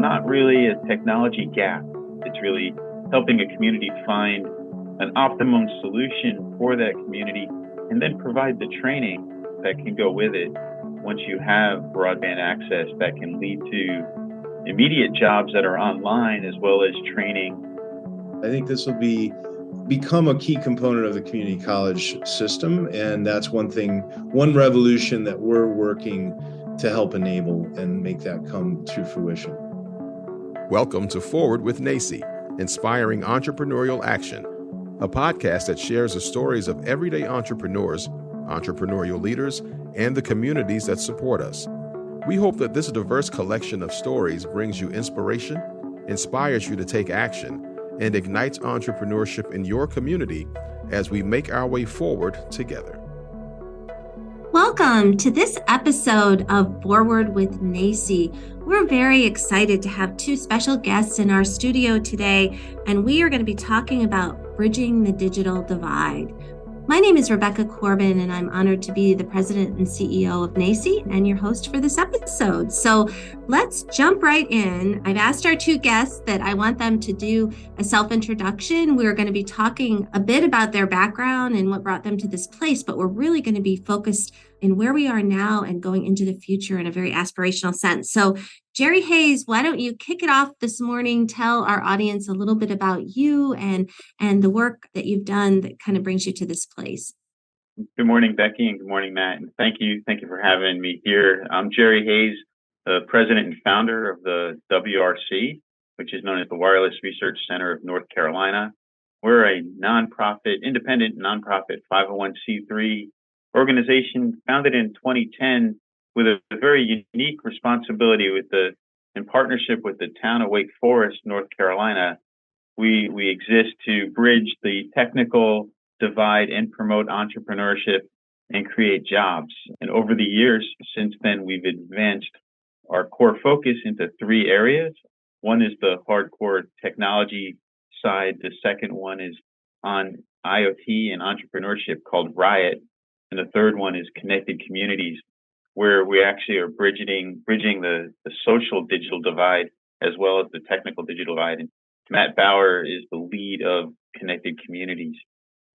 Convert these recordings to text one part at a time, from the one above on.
not really a technology gap. It's really helping a community find an optimum solution for that community and then provide the training that can go with it. Once you have broadband access, that can lead to immediate jobs that are online as well as training. I think this will become a key component of the community college system, and that's one revolution that we're working to help enable and make that come to fruition. Welcome to Forward with NACCE, Inspiring Entrepreneurial Action, a podcast that shares the stories of everyday entrepreneurs, entrepreneurial leaders, and the communities that support us. We hope that this diverse collection of stories brings you inspiration, inspires you to take action, and ignites entrepreneurship in your community as we make our way forward together. Welcome to this episode of Forward with NACCE. We're very excited to have two special guests in our studio today, and we are going to be talking about bridging the digital divide. My name is Rebecca Corbin, and I'm honored to be the president and CEO of NACCE and your host for this episode. So let's jump right in. I've asked our two guests that I want them to do a self-introduction. We're going to be talking a bit about their background and what brought them to this place, but we're really going to be focused in where we are now and going into the future in a very aspirational sense. So Gerry Hayes, why don't you kick it off this morning? Tell our audience a little bit about you and the work that you've done that kind of brings you to this place. Good morning, Becky, and good morning, Matt. And thank you for having me here. I'm Gerry Hayes, the president and founder of the WRC, which is known as the Wireless Research Center of North Carolina. We're a independent nonprofit 501c3 organization founded in 2010 with a very unique responsibility in partnership with the town of Wake Forest, North Carolina. We exist to bridge the technical divide and promote entrepreneurship and create jobs. And over the years since then, we've advanced our core focus into three areas. One is the hardcore technology side. The second one is on IoT and entrepreneurship called Riot. And the third one is connected communities, where we actually are bridging the social digital divide as well as the technical digital divide. And Matt Bauer is the lead of connected communities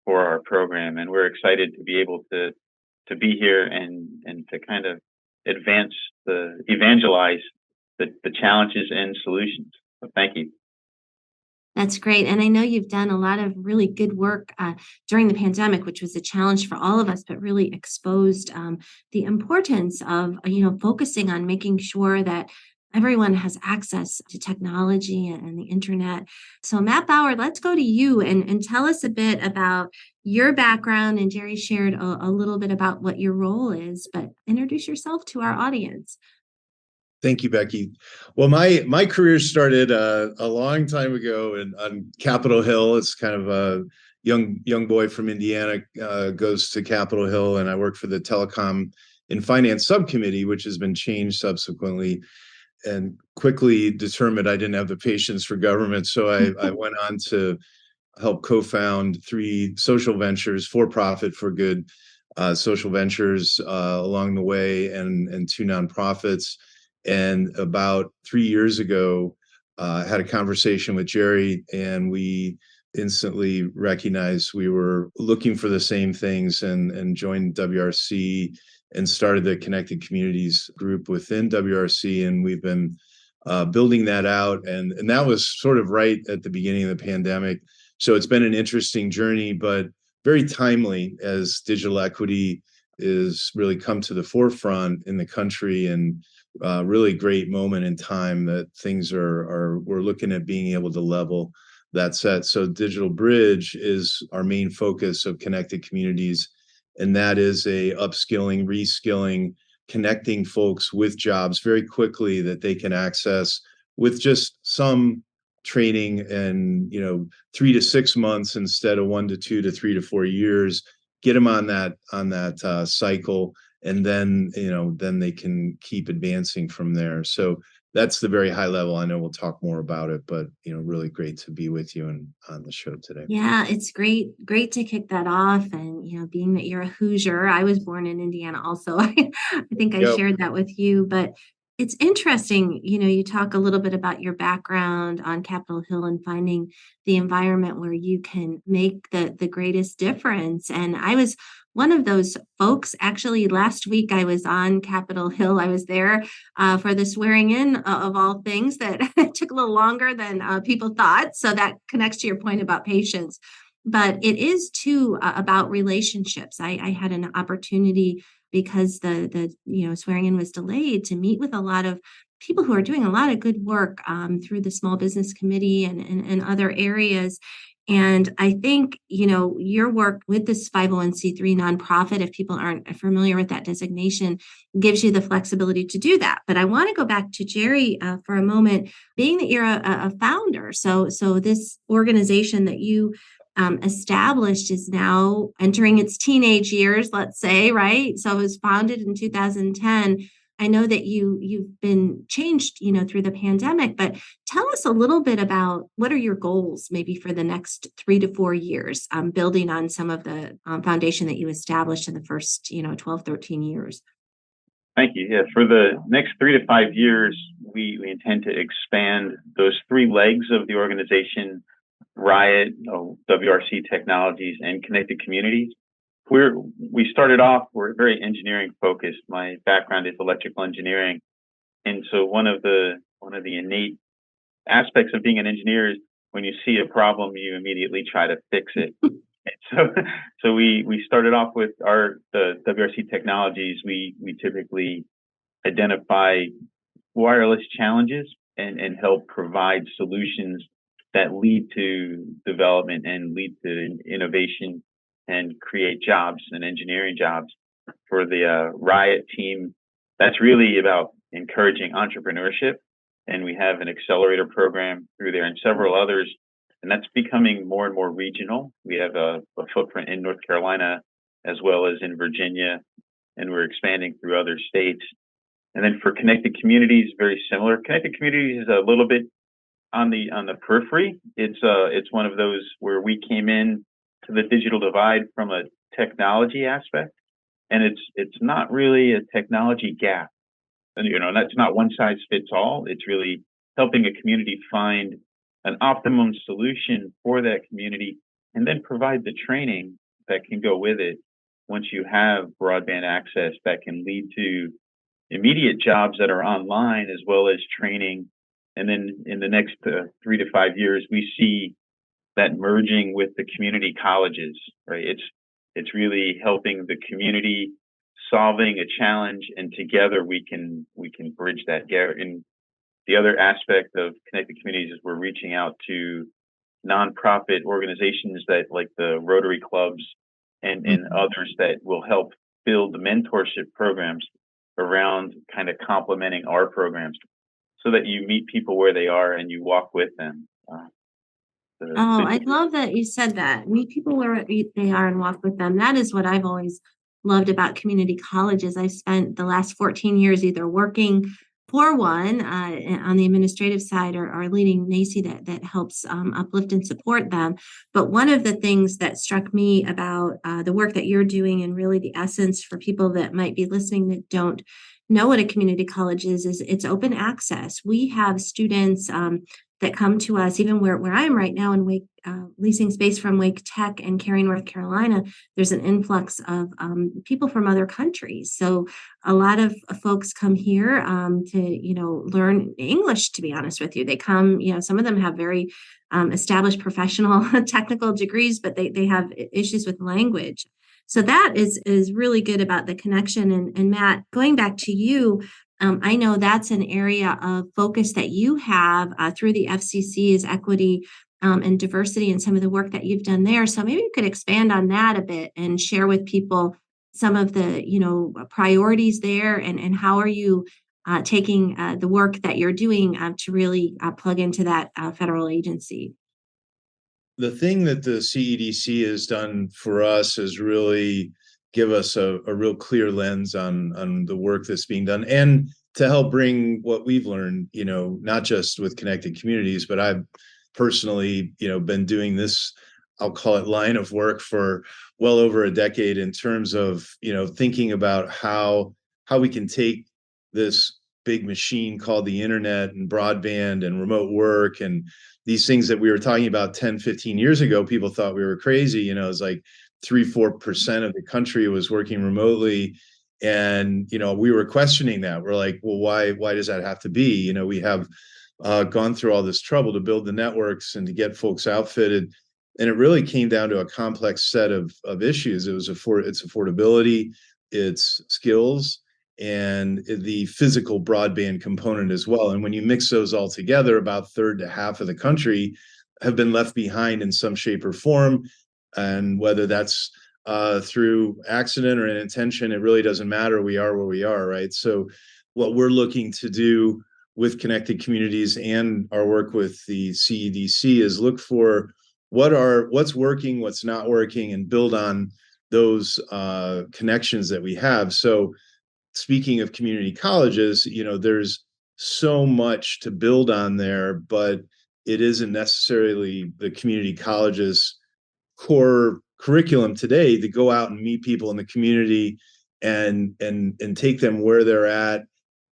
for our program. And we're excited to be able to be here and to kind of evangelize the challenges and solutions. So thank you. That's great. And I know you've done a lot of really good work during the pandemic, which was a challenge for all of us, but really exposed the importance of, focusing on making sure that everyone has access to technology and the internet. So Matt Bauer, let's go to you and tell us a bit about your background. And Gerry shared a little bit about what your role is, but introduce yourself to our audience. Thank you, Becky. Well, my career started a long time ago on Capitol Hill. It's kind of a young boy from Indiana goes to Capitol Hill, and I worked for the Telecom and Finance Subcommittee, which has been changed subsequently, and quickly determined I didn't have the patience for government. So I went on to help co-found three social ventures, for-profit for good social ventures along the way, and two nonprofits. And about 3 years ago, I had a conversation with Gerry, and we instantly recognized we were looking for the same things and joined WRC and started the Connected Communities group within WRC. And we've been building that out. And that was sort of right at the beginning of the pandemic. So it's been an interesting journey, but very timely as digital equity is really come to the forefront in the country, and really great moment in time that things we're looking at being able to level that set. So Digital Bridge is our main focus of Connected Communities, and that is a upskilling, reskilling, connecting folks with jobs very quickly that they can access with just some training, and 3 to 6 months instead of 1 to 2 to 3 to 4 years. Get them on that cycle, and then they can keep advancing from there. So that's the very high level. I know we'll talk more about it, but really great to be with you and on the show today. Yeah, it's great to kick that off. And being that you're a Hoosier, I was born in Indiana also. I think I shared that with you, but It's interesting, you talk a little bit about your background on Capitol Hill and finding the environment where you can make the greatest difference. And I was one of those folks. Actually, last week I was on Capitol Hill. I was there for the swearing in of all things that took a little longer than people thought. So that connects to your point about patience. But it is too about relationships. I had an opportunity because the swearing in was delayed to meet with a lot of people who are doing a lot of good work through the Small Business Committee and other areas. And I think, your work with this 501c3 nonprofit, if people aren't familiar with that designation, gives you the flexibility to do that. But I want to go back to Gerry for a moment, being that you're a founder. So this organization that you established is now entering its teenage years, let's say, right? So it was founded in 2010. I know that you've been changed, through the pandemic, but tell us a little bit about what are your goals maybe for the next 3 to 4 years, building on some of the foundation that you established in the first, 12, 13 years. Thank you. Yeah, for the next 3 to 5 years, we intend to expand those three legs of the organization: Riot, WRC Technologies, and Connected Communities. We started off, we're very engineering focused. My background is electrical engineering. And so one of the innate aspects of being an engineer is when you see a problem, you immediately try to fix it. So we started off with the WRC Technologies. We typically identify wireless challenges and help provide solutions that lead to development and lead to innovation and create jobs and engineering jobs. For the Riot team, that's really about encouraging entrepreneurship. And we have an accelerator program through there and several others. And that's becoming more and more regional. We have a footprint in North Carolina as well as in Virginia, and we're expanding through other states. And then for Connected Communities, very similar. Connected Communities is a little bit on the periphery. It's one of those where we came in to the digital divide from a technology aspect, and it's not really a technology gap. And that's not one size fits all. It's really helping a community find an optimum solution for that community, and then provide the training that can go with it. Once you have broadband access, that can lead to immediate jobs that are online as well as training. And then in the next 3 to 5 years, we see that merging with the community colleges, right? It's really helping the community solving a challenge, and together we can bridge that gap. And the other aspect of Connected Communities is we're reaching out to nonprofit organizations that like the Rotary clubs and others that will help build the mentorship programs around kind of complementing our programs, so that you meet people where they are and you walk with them. I love that you said that. Meet people where they are and walk with them. That is what I've always loved about community colleges. I've spent the last 14 years either working for one on the administrative side or leading NACCE that helps uplift and support them. But one of the things that struck me about the work that you're doing, and really the essence for people that might be listening that don't know what a community college is it's open access. We have students that come to us, even where I am right now in Wake, leasing space from Wake Tech and Cary, North Carolina. There's an influx of people from other countries. So a lot of folks come here to, learn English, to be honest with you. They come, some of them have very established professional technical degrees, but they have issues with language. So that is really good about the connection. And Matt, going back to you, I know that's an area of focus that you have through the FCC is equity and diversity, and some of the work that you've done there. So maybe you could expand on that a bit and share with people some of the priorities there, and how are you taking the work that you're doing to really plug into that federal agency. The thing that the CEDC has done for us is really give us a real clear lens on the work that's being done, and to help bring what we've learned, not just with Connected Communities, but I've personally, been doing this, I'll call it line of work for well over a decade, in terms of, thinking about how we can take this big machine called the internet and broadband and remote work and these things that we were talking about 10, 15 years ago. People thought we were crazy. It was like 3-4% of the country was working remotely. And, we were questioning that. We're like, well, why does that have to be? We have gone through all this trouble to build the networks and to get folks outfitted. And it really came down to a complex set of issues. It's affordability, it's skills, and the physical broadband component as well. And when you mix those all together, about third to half of the country have been left behind in some shape or form. And whether that's through accident or intention, it really doesn't matter. We are where we are, right? So what we're looking to do with Connected Communities and our work with the CEDC is look for what's working, what's not working, and build on those connections that we have. So speaking of community colleges, there's so much to build on there, but it isn't necessarily the community colleges core curriculum today to go out and meet people in the community and take them where they're at,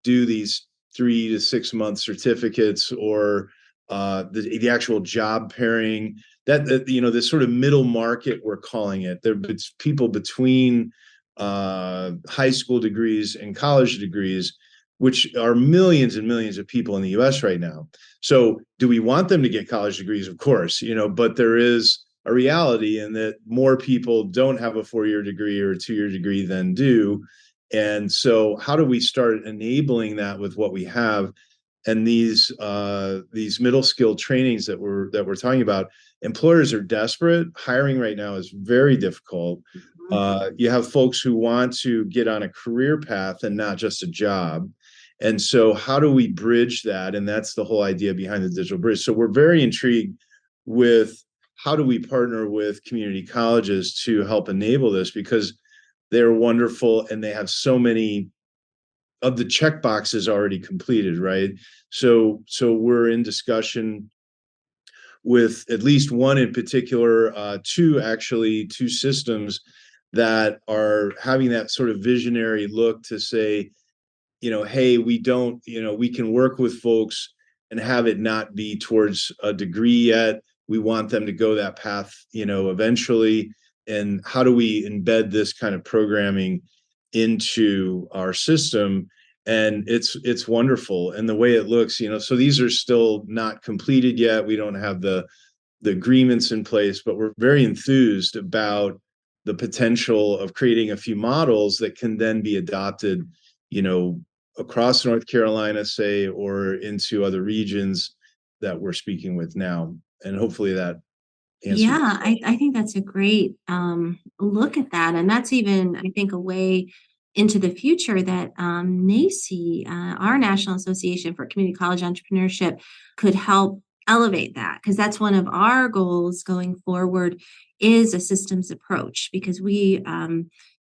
do these 3 to 6 month certificates or the actual job pairing that this sort of middle market, we're calling it. It's people between high school degrees and college degrees, which are millions and millions of people in the US right now. So do we want them to get college degrees? Of course, but there is a reality in that more people don't have a 4-year degree or a 2-year degree than do. And so how do we start enabling that with what we have? And these middle skill trainings that we're talking about, employers are desperate. Hiring right now is very difficult. You have folks who want to get on a career path and not just a job. And so how do we bridge that? And that's the whole idea behind the digital bridge. So we're very intrigued with how do we partner with community colleges to help enable this, because they're wonderful and they have so many of the check boxes already completed, right? So we're in discussion with at least one in particular, two systems that are having that sort of visionary look to say, hey, we can work with folks and have it not be towards a degree yet. We want them to go that path, eventually. And how do we embed this kind of programming into our system? And it's wonderful. And the way it looks, so these are still not completed yet. We don't have the agreements in place, but we're very enthused about the potential of creating a few models that can then be adopted, across North Carolina, say, or into other regions that we're speaking with now. And hopefully that answers. Yeah, I think that's a great look at that. And that's even, I think, a way into the future that NACCE, our National Association for Community College Entrepreneurship, could help elevate that, because that's one of our goals going forward is a systems approach, because we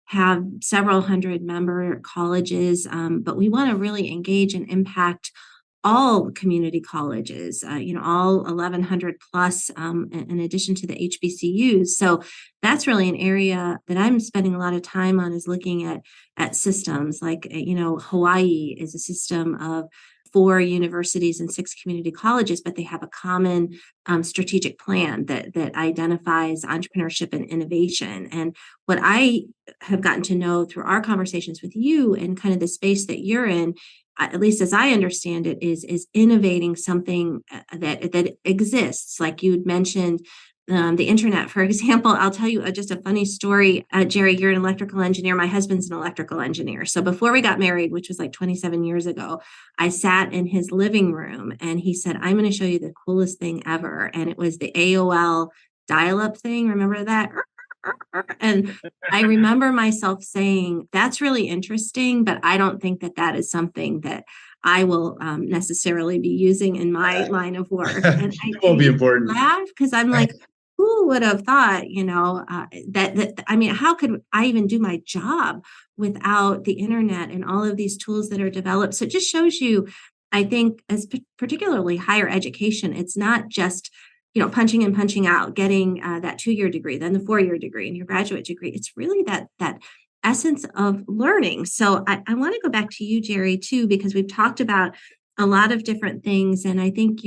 have several hundred member colleges, but we want to really engage and impact all community colleges, all 1,100 plus, in addition to the HBCUs. So that's really an area that I'm spending a lot of time on, is looking at systems like, Hawaii is a system of 4 universities and 6 community colleges, but they have a common strategic plan that identifies entrepreneurship and innovation. And what I have gotten to know through our conversations with you and kind of the space that you're in, at least as I understand it, is innovating something that exists. Like you'd mentioned, the internet, for example. I'll tell you just a funny story. Gerry, you're an electrical engineer. My husband's an electrical engineer. So before we got married, which was like 27 years ago, I sat in his living room and he said, I'm going to show you the coolest thing ever. And it was the AOL dial-up thing. Remember that? And I remember myself saying, that's really interesting, but I don't think that is something that I will necessarily be using in my line of work. And it won't be important. Laugh, because I'm like, who would have thought, that I mean, how could I even do my job without the internet and all of these tools that are developed? So it just shows you, I think, as particularly higher education, it's not just punching in, punching out, getting that 2-year degree, then the 4-year degree and your graduate degree. It's really that essence of learning. So I want to go back to you, Gerry, too, because we've talked about a lot of different things. And I think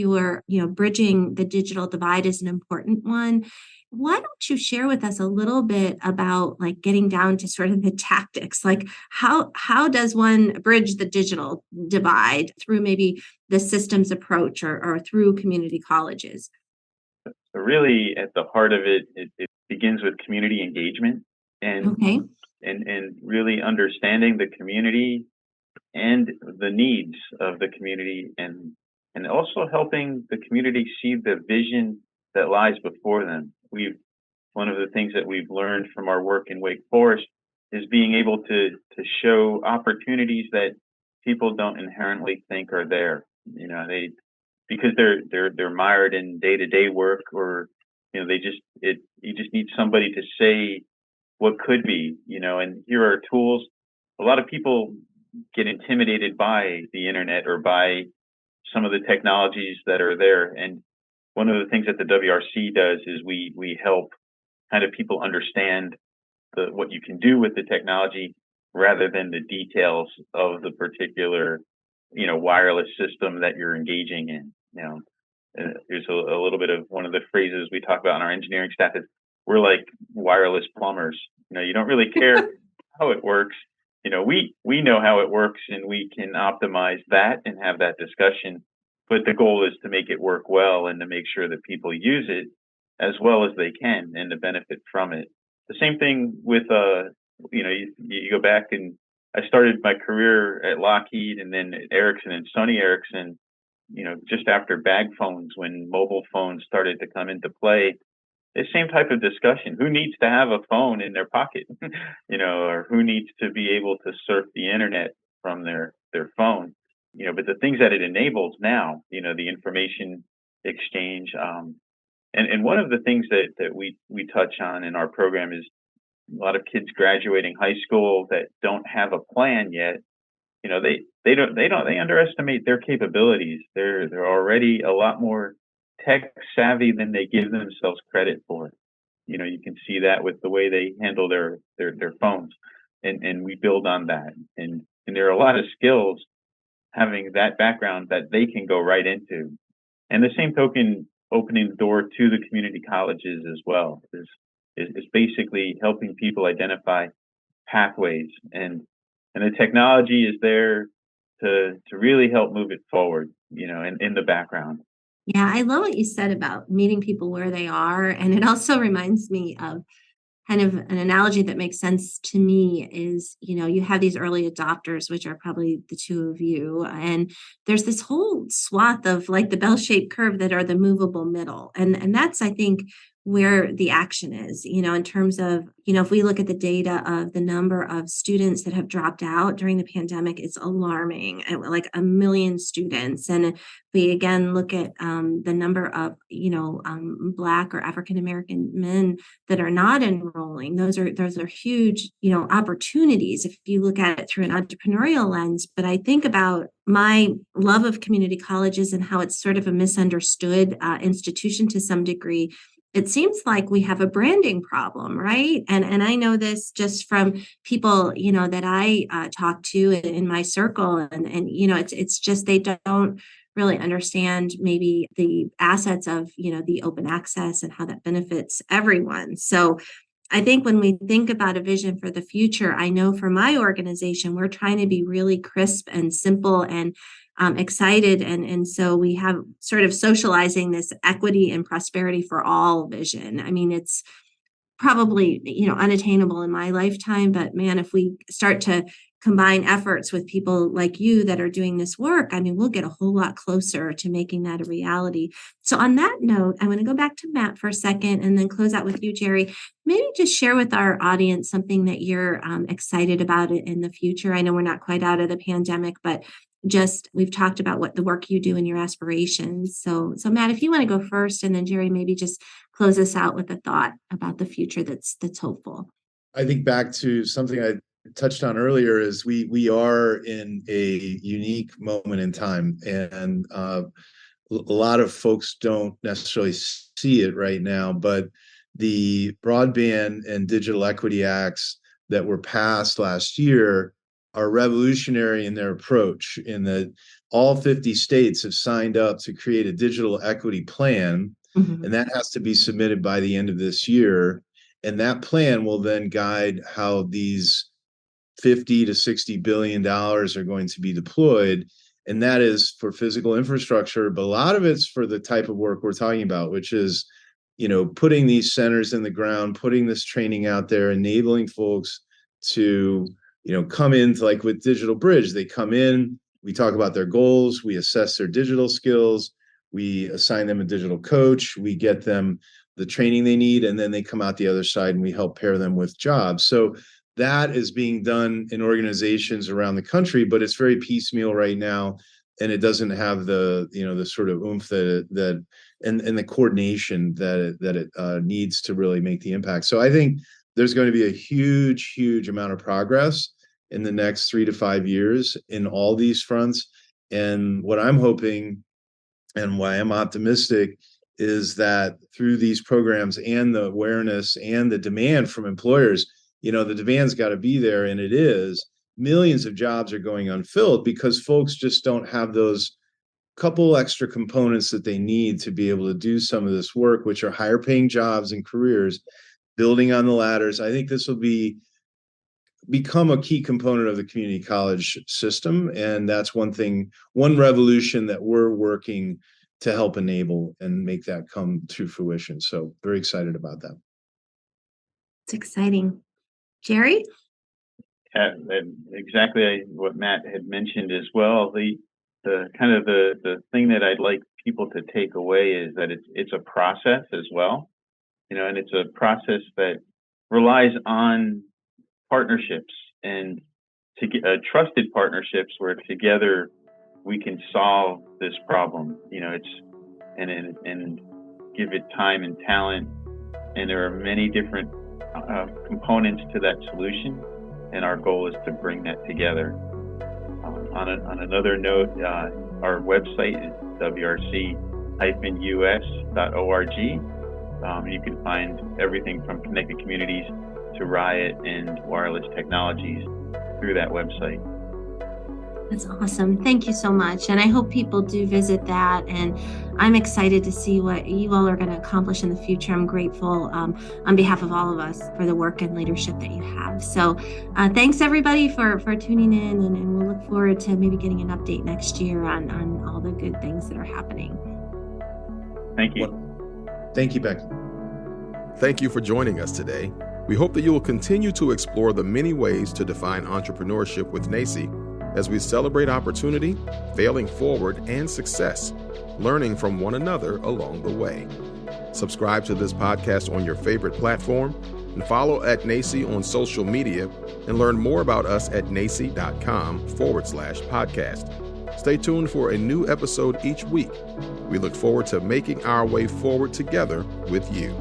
bridging the digital divide is an important one. Why don't you share with us a little bit about like getting down to sort of the tactics? Like how does one bridge the digital divide through maybe the systems approach or through community colleges? So really, at the heart of it, it begins with community engagement and Okay. and really understanding the community and the needs of the community, and also helping the community see the vision that lies before them. We've One of the things that we've learned from our work in Wake Forest is being able to show opportunities that people don't inherently think are there. They because they're mired in day-to-day work, or you just need somebody to say what could be, and here are tools. A lot of people get intimidated by the internet or by some of the technologies that are there. And one of the things that the WRC does is we help kind of people understand what you can do with the technology rather than the details of the particular, wireless system that you're engaging in. Here's a little bit of one of the phrases we talk about in our engineering staff is we're like wireless plumbers. You don't really care how it works. We know how it works and we can optimize that and have that discussion. But the goal is to make it work well and to make sure that people use it as well as they can and to benefit from it. The same thing with, you go back, and I started my career at Lockheed and then at Ericsson and Sony Ericsson, just after bag phones, when mobile phones started to come into play. The same type of discussion. Who needs to have a phone in their pocket, or who needs to be able to surf the internet from their phone, but the things that it enables now, the information exchange. And one of the things that we touch on in our program is a lot of kids graduating high school that don't have a plan yet. They underestimate their capabilities. They're already a lot more tech savvy than they give themselves credit for. You can see that with the way they handle their phones, and we build on that. And there are a lot of skills having that background that they can go right into. And the same token, opening the door to the community colleges as well is basically helping people identify pathways, and the technology is there to really help move it forward, in the background. Yeah, I love what you said about meeting people where they are. And it also reminds me of kind of an analogy that makes sense to me is, you have these early adopters, which are probably the two of you. And there's this whole swath of like the bell-shaped curve that are the movable middle. And that's, I think, where the action is, in terms of, if we look at the data of the number of students that have dropped out during the pandemic, it's alarming, like 1 million students. And if we again look at the number of, Black or African American men that are not enrolling, those are huge, opportunities if you look at it through an entrepreneurial lens. But I think about my love of community colleges and how it's sort of a misunderstood institution to some degree. It seems like we have a branding problem, right? And I know this just from people, that I talk to in my circle, and it's just they don't really understand maybe the assets of the open access and how that benefits everyone. So I think when we think about a vision for the future, I know for my organization, we're trying to be really crisp and simple and excited. And so we have sort of socializing this equity and prosperity for all vision. I mean, it's probably, unattainable in my lifetime, but man, if we start to combine efforts with people like you that are doing this work, I mean, we'll get a whole lot closer to making that a reality. So on that note, I want to go back to Matt for a second and then close out with you, Gerry. Maybe just share with our audience something that you're excited about in the future. I know we're not quite out of the pandemic, but just we've talked about what the work you do and your aspirations. So Matt, if you want to go first, and then Gerry, maybe just close us out with a thought about the future that's hopeful. I think back to something I touched on earlier is we are in a unique moment in time, and a lot of folks don't necessarily see it right now, but the Broadband and Digital Equity Acts that were passed last year are revolutionary in their approach, in that all 50 states have signed up to create a digital equity plan, and that has to be submitted by the end of this year. And that plan will then guide how these 50 to 60 billion dollars are going to be deployed. And that is for physical infrastructure, but a lot of it's for the type of work we're talking about, which is, putting these centers in the ground, putting this training out there, enabling folks to, come in, like with Digital Bridge. They come in, we talk about their goals, we assess their digital skills, we assign them a digital coach, we get them the training they need, and then they come out the other side and we help pair them with jobs. So that is being done in organizations around the country, but it's very piecemeal right now, and it doesn't have the the sort of oomph that and the coordination that it needs to really make the impact. So I think there's going to be a huge amount of progress in the next 3 to 5 years in all these fronts. And what I'm hoping, and why I'm optimistic, is that through these programs and the awareness and the demand from employers, the demand's got to be there, and it is. Millions of jobs are going unfilled because folks just don't have those couple extra components that they need to be able to do some of this work, which are higher paying jobs and careers, building on the ladders. I think this will become a key component of the community college system. And that's one revolution that we're working to help enable and make that come to fruition. So very excited about that. It's exciting. Gerry? Exactly what Matt had mentioned as well. The kind of the thing that I'd like people to take away is that it's a process as well, and it's a process that relies on partnerships and trusted partnerships where together we can solve this problem. And give it time and talent, and there are many different components to that solution, and our goal is to bring that together. On another note, our website is wrc-us.org. You can find everything from Connected Communities to Riot and wireless technologies through that website. That's awesome. Thank you so much. And I hope people do visit that. And I'm excited to see what you all are going to accomplish in the future. I'm grateful on behalf of all of us for the work and leadership that you have. So thanks everybody for tuning in, and we'll look forward to maybe getting an update next year on all the good things that are happening. Thank you. Thank you, Becky. Thank you for joining us today. We hope that you will continue to explore the many ways to define entrepreneurship with NACCE as we celebrate opportunity, failing forward, and success, learning from one another along the way. Subscribe to this podcast on your favorite platform and follow at NACCE on social media, and learn more about us at nacce.com/podcast. Stay tuned for a new episode each week. We look forward to making our way forward together with you.